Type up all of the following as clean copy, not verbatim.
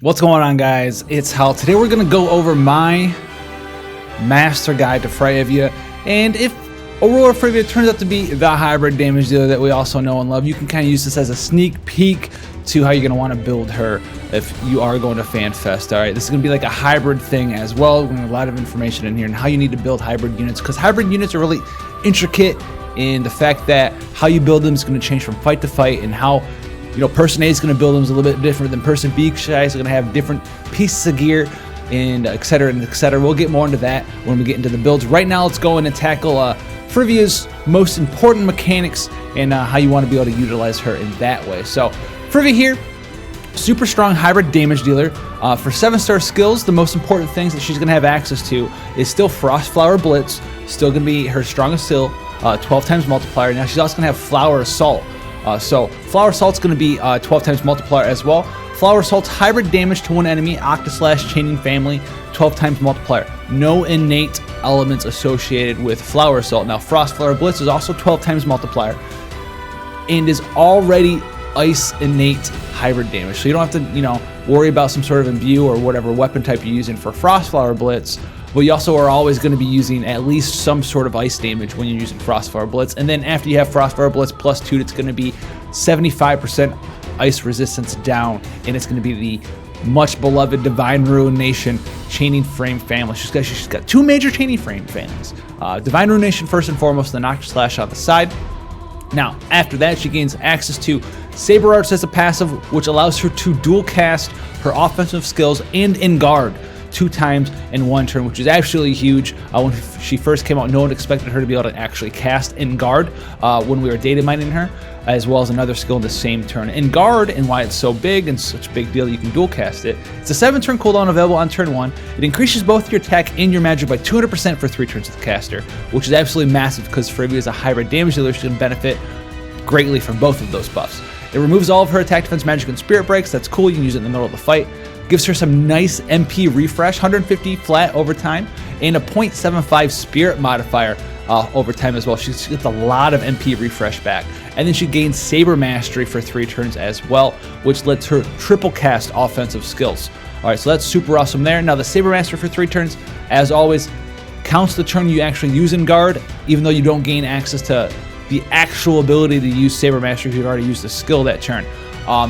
What's going on, guys? It's Hal. Today we're going to go over my master guide to Fryevia, and if Aurora Fryevia turns out to be the hybrid damage dealer that we also know and love, you can kind of use this as a sneak peek to how you're going to want to build her if you are going to FanFest. Alright, this is going to be like a hybrid thing as well. We're going to have a lot of information in here and how you need to build hybrid units, because hybrid units are really intricate in the fact that how you build them is going to change from fight to fight, and how person A is going to build them is a little bit different than person B, because is going to have different pieces of gear, and etc. and etc. We'll get more into that when we get into the builds. Right now, let's go in and tackle Fryevia's most important mechanics and how you want to be able to utilize her in that way. So, Fryevia here, super strong hybrid damage dealer. For 7-star skills, the most important things that she's going to have access to is still Frost Flower Blitz, still going to be her strongest skill, 12 times multiplier. Now, she's also going to have Flower Assault. So Flower Assault's going to be 12 times multiplier as well. Flower Assault's hybrid damage to one enemy, Octaslash, Chaining Family, 12 times multiplier. No innate elements associated with Flower Assault. Now Frost Flower Blitz is also 12 times multiplier and is already ice innate hybrid damage. So you don't have to worry about some sort of imbue or whatever weapon type you're using for Frost Flower Blitz. But you also are always going to be using at least some sort of ice damage when you're using Frostfire Blitz. And then after you have Frostfire Blitz plus 2, it's going to be 75% ice resistance down. And it's going to be the much beloved Divine Ruination Chaining Frame family. She's got 2 major Chaining Frame families. Divine Ruination first and foremost, and then Octaslash on the side. Now, after that, she gains access to Saber Arts as a passive, which allows her to dual cast her offensive skills and in guard 2 times in 1 turn, which is actually huge. When she first came out, no one expected her to be able to actually cast in guard when we were data mining her, as well as another skill in the same turn. In guard, and why it's so big and such a big deal, you can dual cast it. It's a 7-turn cooldown available on turn 1. It increases both your attack and your magic by 200% for 3 turns of the caster, which is absolutely massive because Fryevia is a hybrid damage dealer. She can benefit greatly from both of those buffs. It removes all of her attack, defense, magic, and spirit breaks. That's cool. You can use it in the middle of the fight. Gives her some nice MP refresh, 150 flat over time, and a 0.75 spirit modifier over time as well. She gets a lot of MP refresh back. And then she gains Saber Mastery for 3 turns as well, which lets her triple cast offensive skills. Alright, so that's super awesome there. Now the Saber Mastery for 3 turns, as always, counts the turn you actually use in guard, even though you don't gain access to the actual ability to use Saber Mastery if you've already used the skill that turn.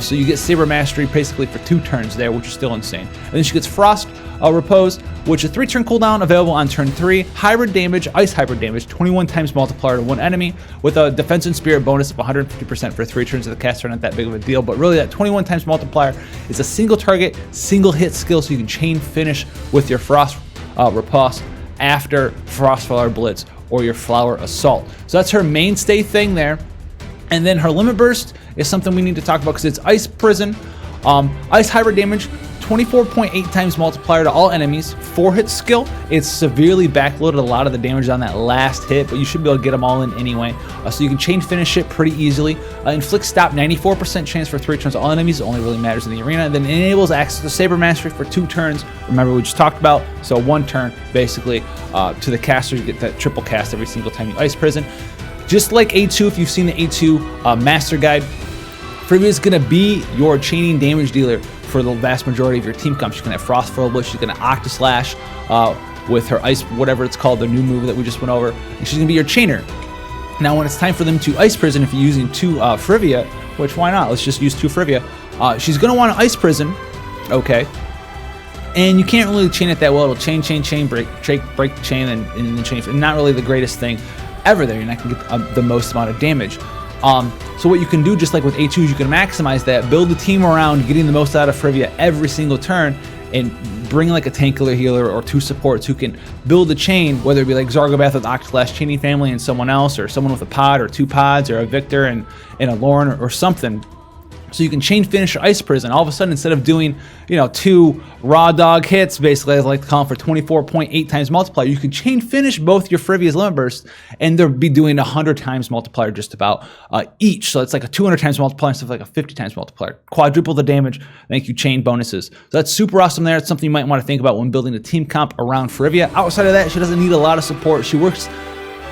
So you get Saber Mastery basically for 2 turns there, which is still insane. And then she gets Frost Repose, which is a 3-turn cooldown available on turn 3. Hybrid damage, ice hybrid damage, 21 times multiplier to 1 enemy, with a defense and spirit bonus of 150% for 3 turns of the caster. Not that big of a deal, but really that 21 times multiplier is a single target, single hit skill, so you can chain finish with your Frost Repose after Frostfire Blitz or your Flower Assault. So that's her mainstay thing there. And then her Limit Burst is something we need to talk about because it's Ice Prison. Ice hybrid damage, 24.8 times multiplier to all enemies, 4-hit skill. It's severely backloaded a lot of the damage on that last hit, but you should be able to get them all in anyway. So you can chain finish it pretty easily. Inflict Stop, 94% chance for 3 turns to all enemies. It only really matters in the arena. And then enables access to Saber Mastery for 2 turns. Remember, we just talked about, so 1 turn basically to the caster. You get that triple cast every single time you Ice Prison. Just like A2, if you've seen the A2 Master Guide, Fryevia is going to be your chaining damage dealer for the vast majority of your team comps. She's going to have Frost Flower, she's going to Octaslash with her Ice, whatever it's called, the new move that we just went over, and she's going to be your chainer. Now, when it's time for them to Ice Prison, if you're using 2 Fryevia, which why not? Let's just use 2 Fryevia. She's going to want to Ice Prison, okay, and you can't really chain it that well. It'll chain, break the chain, and then chain. And not really the greatest thing ever there. You're not going to get the most amount of damage. So what you can do, just like with A2, is you can maximize that, build the team around getting the most out of Fryevia every single turn, and bring like a tank healer or 2 supports who can build a chain, whether it be like Zargobath with Octaslash Chaining Family and someone else, or someone with a pod or 2 pods, or a Victor and a Lauren or something. So you can chain finish your Ice Prison. All of a sudden, instead of doing 2 raw dog hits, basically, as I like to call them, for 24.8 times multiplier, you can chain finish both your Fryevia's Limit Burst, and they'll be doing 100 times multiplier just about each. So it's like a 200 times multiplier instead of like a 50 times multiplier. Quadruple the damage, thank you, chain bonuses. So that's super awesome there. It's something you might want to think about when building a team comp around Fryevia. Outside of that, she doesn't need a lot of support. She works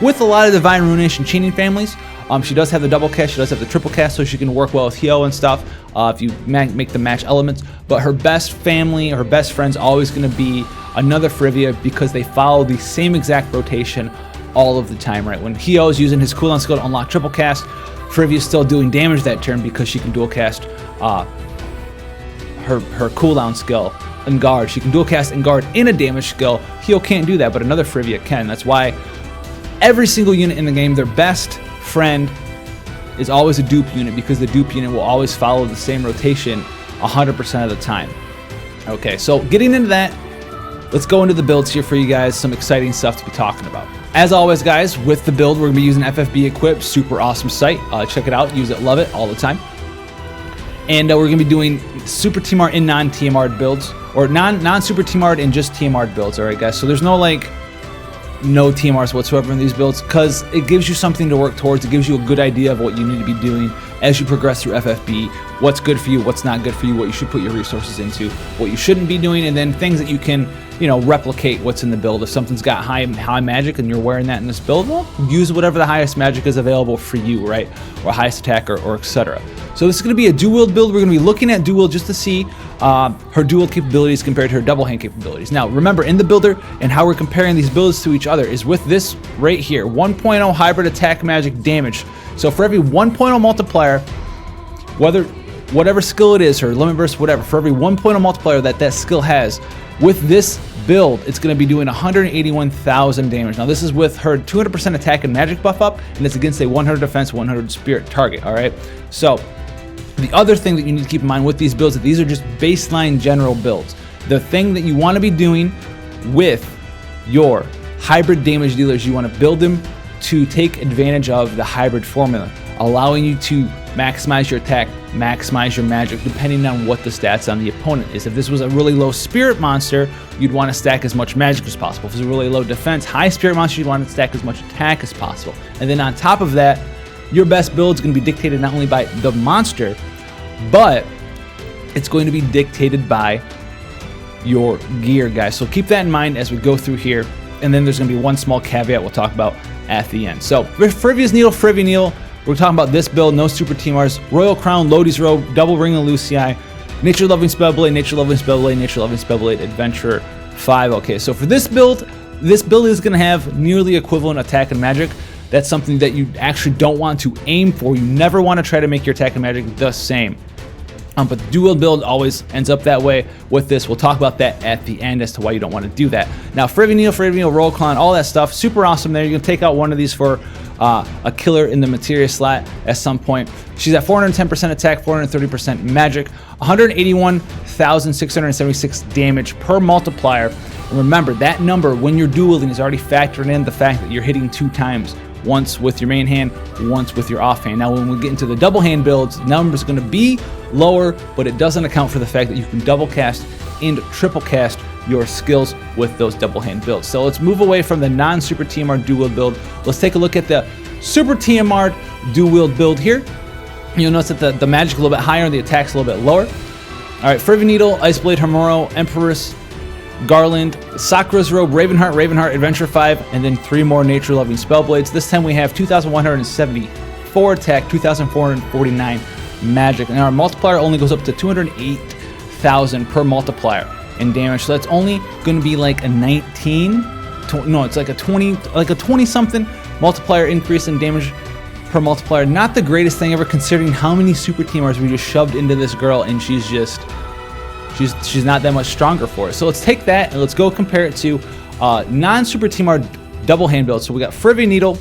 with a lot of Divine Ruination chaining families. She does have the double cast, she does have the triple cast, so she can work well with Hio and stuff if you make the match elements. But her best family, her best friend's always going to be another Fryevia because they follow the same exact rotation all of the time, right? When Hio is using his cooldown skill to unlock triple cast, Fryevia is still doing damage that turn because she can dual cast her cooldown skill and guard. She can dual cast and guard in a damage skill. Hio can't do that, but another Fryevia can. That's why every single unit in the game, their best friend is always a dupe unit because the dupe unit will always follow the same rotation 100% of the time. Okay, so getting into that, let's go into the builds here for you guys. Some exciting stuff to be talking about. As always, guys, with the build, we're going to be using FFBE Equip. Super awesome site. Check it out. Use it. Love it all the time. And we're going to be doing Super TMR and non-TMR builds, or non-Super TMR and just TMR builds. All right, guys. So there's no no TMRs whatsoever in these builds because it gives you something to work towards. It gives you a good idea of what you need to be doing as you progress through FFBE, what's good for you, what's not good for you, what you should put your resources into, what you shouldn't be doing, and then things that you can, replicate what's in the build. If something's got high magic and you're wearing that in this build, well, use whatever the highest magic is available for you, right? Or highest attack or etc. So this is going to be a dual wield build. We're going to be looking at dual just to see her dual capabilities compared to her double hand capabilities. Now, remember, in the builder and how we're comparing these builds to each other is with this right here, 1.0 hybrid attack magic damage. So for every 1.0 multiplier, whatever skill it is, or limit burst, whatever, for every 1.0 multiplier that skill has, with this build, it's going to be doing 181,000 damage. Now, this is with her 200% attack and magic buff up, and it's against a 100 defense, 100 spirit target, all right? So the other thing that you need to keep in mind with these builds is that these are just baseline general builds. The thing that you want to be doing with your hybrid damage dealers, you want to build them to take advantage of the hybrid formula, allowing you to maximize your attack, maximize your magic, depending on what the stats on the opponent is. If this was a really low spirit monster, you'd want to stack as much magic as possible. If it's a really low defense, high spirit monster, you'd want to stack as much attack as possible. And then on top of that, your best build is going to be dictated not only by the monster, but it's going to be dictated by your gear, guys. So keep that in mind as we go through here. And then there's going to be one small caveat we'll talk about at the end. So Fryevia's Needle, Fryevia Needle. We're talking about this build, no Super TMRs, Royal Crown, Lodi's Robe, Double Ring of Lucii, Nature Loving Spellblade, Nature Loving Spellblade, Nature Loving Spellblade, Adventurer 5. Okay, so for this build is going to have nearly equivalent attack and magic. That's something that you actually don't want to aim for. You never want to try to make your attack and magic the same. But the dual build always ends up that way with this. We'll talk about that at the end as to why you don't want to do that. Now, Fryevia Needle, Royal Crown, all that stuff, super awesome there. You can take out one of these for a killer in the materia slot at some point. She's at 410% attack, 430% magic, 181,676 damage per multiplier. And remember, that number when you're dueling is already factoring in the fact that you're hitting 2 times. Once with your main hand, once with your offhand. Now, when we get into the double hand builds, the number is going to be lower, but it doesn't account for the fact that you can double cast and triple cast your skills with those double hand builds. So let's move away from the non-Super TMR dual build. Let's take a look at the Super TMR dual build here. You'll notice that the magic a little bit higher and the attack's a little bit lower. All right, Fryevia Needle, Iceblade, Homuro, Empress, Garland, Sakura's Robe, Ravenheart, Adventure 5, and then 3 more Nature Loving Spellblades. This time we have 2,174 attack, 2,449 magic, and our multiplier only goes up to 208,000 per multiplier in damage. So that's only going to be like a 20 something multiplier increase in damage per multiplier. Not the greatest thing ever, considering how many Super TMRs we just shoved into this girl, and she's not that much stronger for us. So let's take that and let's go compare it to non-Super TMR double hand builds. So we got Fryevia Needle,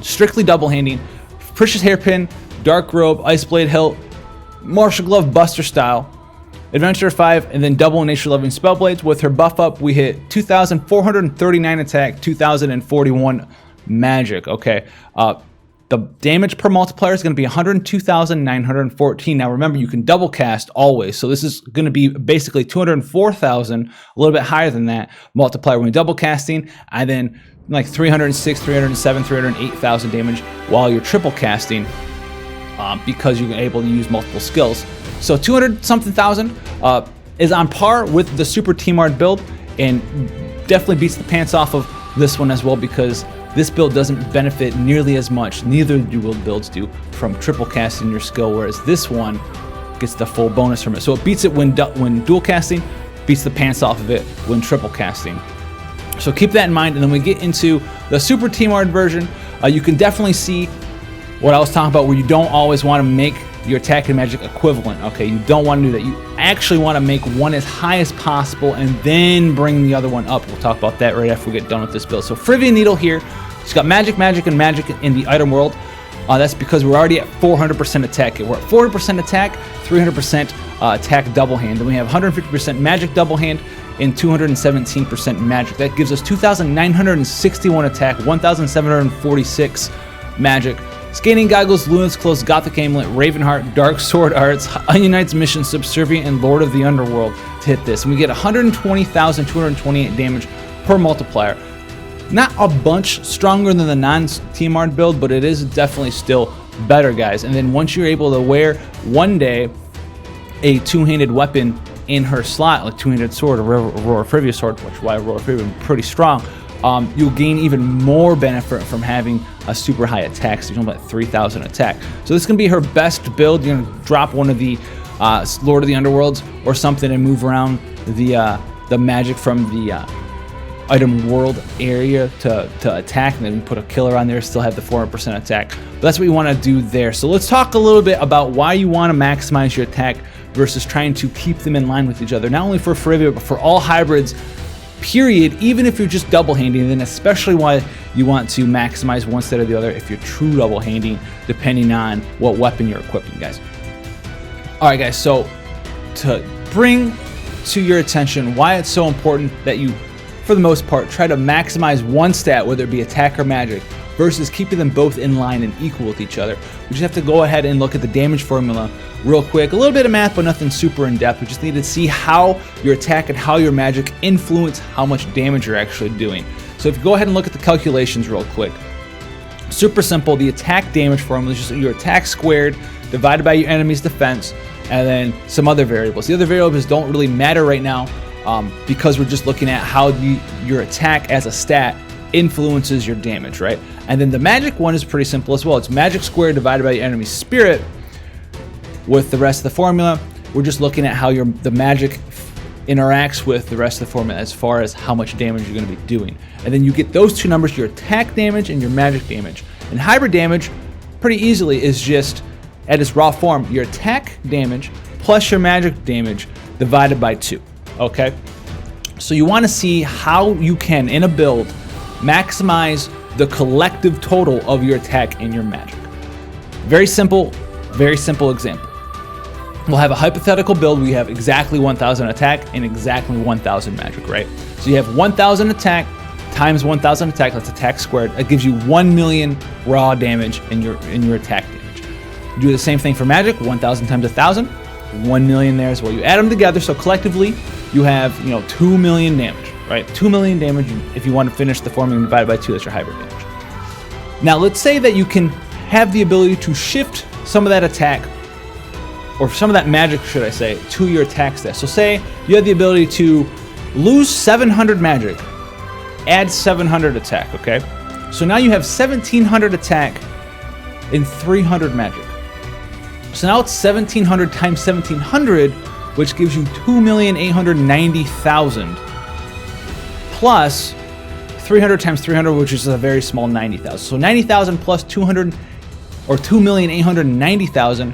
strictly double handing, Precious Hairpin, Dark Robe, Iceblade Hilt, Martial Glove Buster style, Adventurer 5, and then double Nature Loving Spellblades. With her buff up, we hit 2,439 attack, 2,041 magic. Okay. The damage per multiplier is going to be 102,914. Now remember, you can double cast always, so this is going to be basically 204,000, a little bit higher than that multiplier when you're double casting, and then like 306, 307, 308,000 damage while you're triple casting because you're able to use multiple skills. So 200-something thousand is on par with the Super TMR build and definitely beats the pants off of this one as well, because this build doesn't benefit nearly as much, neither do Wield builds do, from triple casting your skill, whereas this one gets the full bonus from it. So it beats it when dual casting, beats the pants off of it when triple casting. So keep that in mind, and then we get into the Super Team-Art version. You can definitely see what I was talking about, where you don't always want to make your attack and magic equivalent. Okay, you don't want to do that. You actually want to make one as high as possible and then bring the other one up. We'll talk about that right after we get done with this build. So Fryevia Needle here, she's got magic, and magic in the item world. That's because we're already at 400% attack. We're at 400% attack, 300% attack double hand. Then we have 150% magic double hand and 217% magic. That gives us 2,961 attack, 1,746 magic. Skating Goggles, Luna's Clothes, Gothic Amulet, Ravenheart, Dark Sword Arts, Onion Knight's Mission, Subservient, and Lord of the Underworld to hit this. And we get 120,228 damage per multiplier. Not a bunch stronger than the non-Team Art build, but it is definitely still better, guys. And then once you're able to wear one day a two-handed weapon in her slot, like two-handed sword, or Aurora Fryevia sword, which is why Aurora Fryevia is pretty strong, you'll gain even more benefit from having a super high attack. So you're talking about 3,000 attack. So this is gonna be her best build. You're gonna drop one of the Lord of the Underworlds or something and move around the magic from the item world area to attack, and then put a killer on there, still have the 400% attack. But that's what you want to do there. So let's talk a little bit about why you want to maximize your attack versus trying to keep them in line with each other. Not only for Fryevia, but for all hybrids, period. Even if you're just double handing, then especially why you want to maximize one instead of the other if you're true double handing, depending on what weapon you're equipping, guys. All right, guys, so to bring to your attention why it's so important that you, for the most part, try to maximize one stat, whether it be attack or magic, versus keeping them both in line and equal with each other. We just have to go ahead and look at the damage formula real quick. A little bit of math, but nothing super in depth. We just need to see how your attack and how your magic influence how much damage you're actually doing. So if you go ahead and look at the calculations real quick, super simple. The attack damage formula is just your attack squared divided by your enemy's defense, and then some other variables. The other variables don't really matter right now, because we're just looking at how your attack as a stat influences your damage, right? And then the magic one is pretty simple as well. It's magic squared divided by your enemy's spirit. With the rest of the formula, we're just looking at how the magic interacts with the rest of the formula as far as how much damage you're going to be doing. And then you get those two numbers, your attack damage and your magic damage. And hybrid damage, pretty easily, is just, at its raw form, your attack damage plus your magic damage divided by 2. Okay, so you want to see how you can, in a build, maximize the collective total of your attack and your magic. Very simple example. We'll have a hypothetical build. We have exactly 1,000 attack and exactly 1,000 magic, right? So you have 1,000 attack times 1,000 attack. That's attack squared. That gives you 1 million raw damage in your attack damage. You do the same thing for magic. 1,000 times 1,000, 1 million there as well. You add them together, so collectively you have 2 million damage, right? 2 million damage if you want to finish the formula divided by 2. That's your hybrid damage. Now let's say that you can have the ability to shift some of that attack, or some of that magic, should I say, to your attack stat. So say you have the ability to lose 700 magic, add 700 attack, okay? So now you have 1,700 attack and 300 magic. So now it's 1,700 times 1,700, which gives you 2,890,000 plus 300 times 300, which is a very small 90,000. So 90,000 plus 200, or 2,890,000,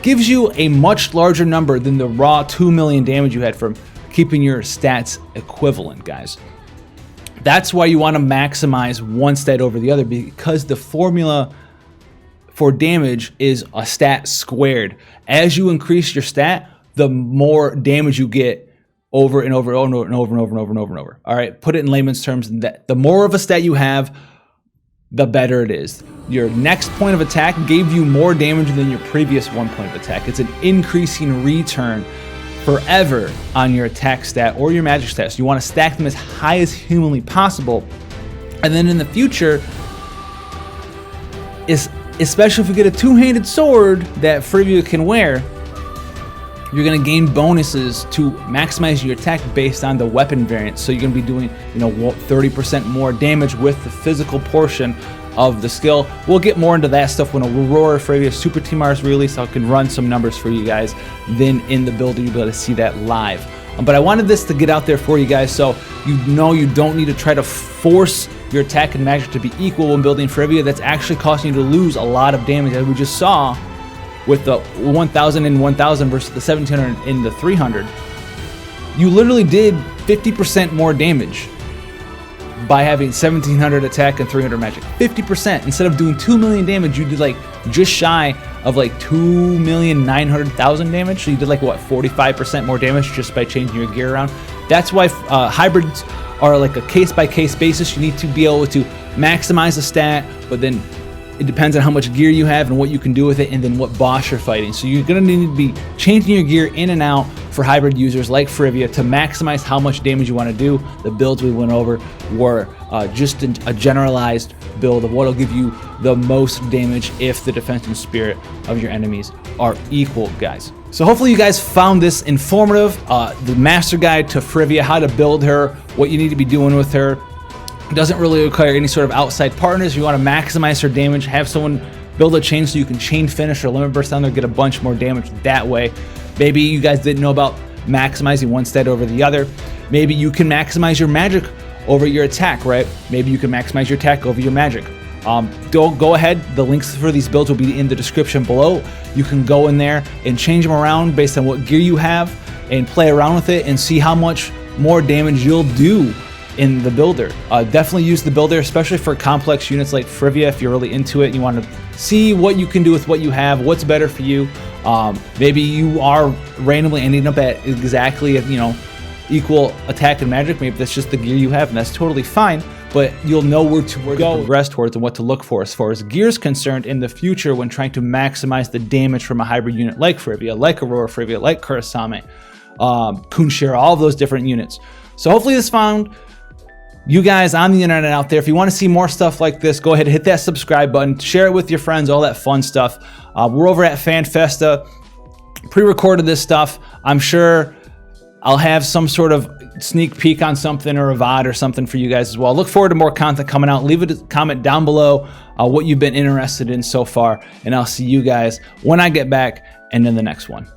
gives you a much larger number than the raw 2 million damage you had from keeping your stats equivalent, guys. That's why you want to maximize one stat over the other, because the formula for damage is a stat squared. As you increase your stat, the more damage you get over and over and over and over and over and over and over and over. All right, put it in layman's terms, that the more of a stat you have, the better it is. Your next point of attack gave you more damage than your previous one point of attack. It's an increasing return forever on your attack stat or your magic stat. So you want to stack them as high as humanly possible. And then in the future, especially if you get a two-handed sword that Fryevia can wear, You're going to gain bonuses to maximize your attack based on the weapon variant. So you're going to be doing, 30% more damage with the physical portion of the skill. We'll get more into that stuff when Aurora Fryevia Super TMR is released. I can run some numbers for you guys. Then in the build, you'll be able to see that live. But I wanted this to get out there for you guys so you don't need to try to force your attack and magic to be equal when building Fryevia. That's actually causing you to lose a lot of damage, as we just saw with the 1000 and 1000 versus the 1700 and the 300. You literally did 50% more damage by having 1700 attack and 300 magic. 50%. Instead of doing 2 million damage, you did like just shy of like 2,900,000 damage. So you did like what, 45% more damage just by changing your gear around. That's why hybrids are like a case-by-case basis. You need to be able to maximize a stat, but then it depends on how much gear you have and what you can do with it, and then what boss you're fighting. So you're gonna need to be changing your gear in and out for hybrid users like Fryevia to maximize how much damage you want to do. The builds we went over were just a generalized build of what'll give you the most damage if the defense and spirit of your enemies are equal, guys. So hopefully you guys found this informative. The master guide to Fryevia, how to build her, what you need to be doing with her. Doesn't really require any sort of outside partners. You want to maximize her damage, have someone build a chain so you can chain finish or limit burst down there, get a bunch more damage that way. Maybe you guys didn't know about maximizing one stat over the other. Maybe you can maximize your magic over your attack, right? Maybe you can maximize your attack over your magic. Go ahead. The links for these builds will be in the description below. You can go in there and change them around based on what gear you have and play around with it and see how much more damage you'll do in the builder. Definitely use the builder, especially for complex units like Fryevia. If you're really into it, you want to see what you can do with what you have, what's better for you. Maybe you are randomly ending up at exactly equal attack and magic. Maybe that's just the gear you have, and that's totally fine. But you'll know where to progress towards and what to look for as far as gear is concerned in the future when trying to maximize the damage from a hybrid unit like Fryevia, like Aurora Fryevia, like Kurasame, Kunshira, all of those different units. So hopefully this found you guys on the internet out there. If you want to see more stuff like this, go ahead and hit that subscribe button, share it with your friends, all that fun stuff. We're over at FanFesta, pre-recorded this stuff. I'm sure I'll have some sort of sneak peek on something or a VOD or something for you guys as well. Look forward to more content coming out. Leave a comment down below what you've been interested in so far, and I'll see you guys when I get back and in the next one.